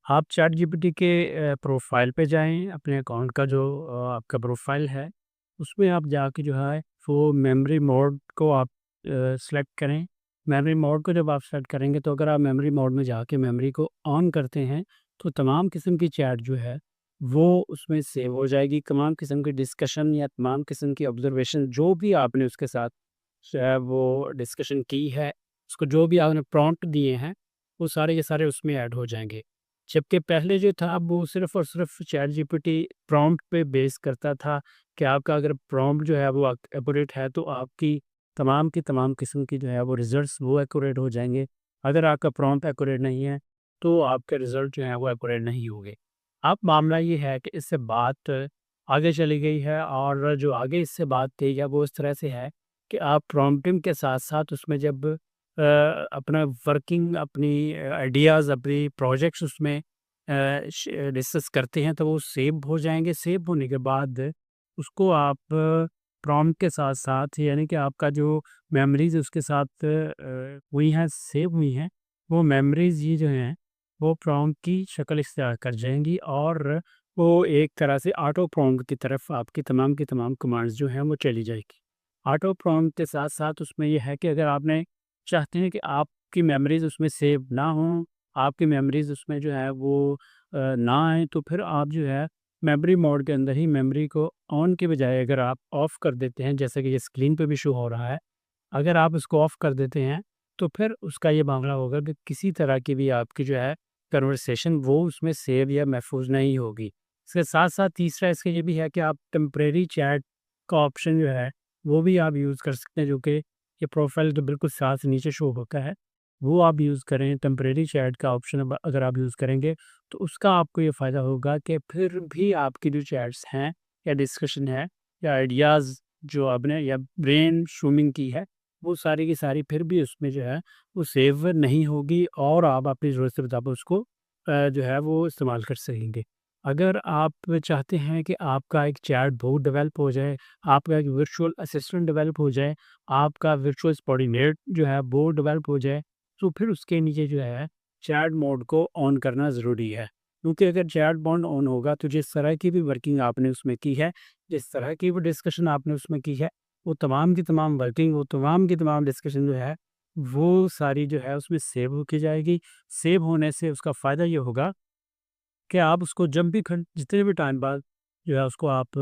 आप chat GPT के profile पे जाएँ, अपने अकाउंट का जो आपका प्रोफाइल है, उसमें आप जाके जो है वो मेमोरी मोड को आप सेलेक्ट करें। मेमोरी मोड को जब आप सेलेक्ट करेंगे तो अगर आप मेमोरी मोड में जाके मेमोरी को ऑन करते हैं, तो तमाम किस्म की चैट जो है, वो उसमें सेव हो जाएगी। तमाम किस्म की डिस्कशन या तमाम किस्म की ऑब्ज़र्वेशन जो भी आपने उसके साथ वो डिस्कशन की है, उसको जो भी आपने प्रॉम्प्ट दिए हैं, वो सारे के सारे उसमें ऐड हो जाएँगे। जबकि पहले जो था वो सिर्फ़ और सिर्फ़ चैट जीपीटी प्रॉम्प्ट पे बेस करता था कि आपका अगर प्रॉम्प्ट जो है वो एक्यूरेट है तो आपकी तमाम की तमाम किस्म की जो है वो रिज़ल्ट्स वो एक्यूरेट हो जाएँगे। अगर आपका प्रॉम्प्ट एक्यूरेट नहीं है, तो आपके रिज़ल्ट जो हैं वो एक्यूरेट नहीं होंगे। अब मामला ये है कि इससे बात आगे चली गई है और जो आगे इससे बात थी या वो इस तरह से है कि आप प्रॉम्प्टिंग के साथ-साथ उसमें जब अपना वर्किंग अपनी आइडियाज़ अपनी प्रोजेक्ट्स उसमें डिस्कस करते हैं तो वो सेव हो जाएँगे। सेव होने के बाद उसको आप प्रॉम्प्ट के साथ-साथ यानी कि आपका जो मेमोरीज़ उसके साथ हुई हैं, सेव हुई हैं, वो मेमोरीज़ ये जो हैं, वो प्रॉम्प्ट की शक्ल इख्तियार कर जाएँगी और वो एक तरह से ऑटो प्रॉम्प्ट की तरफ आपकी तमाम की तमाम कमांड्स जो हैं वो चली जाएगी। ऑटो प्रॉम्प्ट के साथ-साथ उसमें ये है कि अगर आपने चाहते हैं कि आपकी मेमोरीज़ उसमें सेव ना हों, आपकी मेमोरीज़ उसमें जो है वो ना आएँ, तो फिर आप जो है मेमोरी मोड के अंदर ही मेमोरी को ऑन के बजाय अगर आप ऑफ़ कर देते हैं, जैसे कि ये स्क्रीन पे भी शो हो रहा है, अगर आप इसको ऑफ़ कर देते हैं, तो फिर उसका ये मामला होगा कि किसी तरह की भी आपकी जो है कन्वर्सेशन वो उसमें सेव या महफूज़ नहीं होगी। इसके साथ-साथ तीसरा इसका ये भी है कि आप टेम्परेरी चैट का ऑप्शन जो है, वो भी आप यूज़ कर सकते हैं, जो कि ये प्रोफ़ाइल तो बिल्कुल साथ नीचे शो होता है, वो आप यूज़ करें। टेम्परेरी चैट का ऑप्शन अब अगर आप यूज़ करेंगे, तो उसका आपको ये फ़ायदा होगा कि फिर भी आपकी जो चैट्स हैं या डिस्कशन है या आइडियाज़ जो आपने या ब्रेन स्ट्रोमिंग की है, वो सारी की सारी फिर भी उसमें जो है वो सेव नहीं होगी और आप अपनी ज़रूरत के मुताबिक उसको जो है वो इस्तेमाल कर सकेंगे। अगर आप चाहते हैं कि आपका एक चैट बोट डेवलप हो जाए, आपका एक वर्चुअल असिस्टेंट डेवलप हो जाए, आपका वर्चुअल कोऑर्डिनेट जो है वो डेवलप हो जाए, तो फिर उसके नीचे जो है चैट मोड को ऑन करना ज़रूरी है। क्योंकि अगर चैट मोड ऑन होगा तो जिस तरह की भी वर्किंग आपने उसमें की है, जिस तरह की भी डिस्कशन आपने उसमें की है, वो तमाम की तमाम वर्किंग, वो तमाम की तमाम डिस्कशन जो है, वो सारी जो है उसमें सेव होके जाएगी। सेव होने से उसका फ़ायदा ये होगा कि आप उसको जब भी खन जितने भी टाइम बाद जो है उसको आप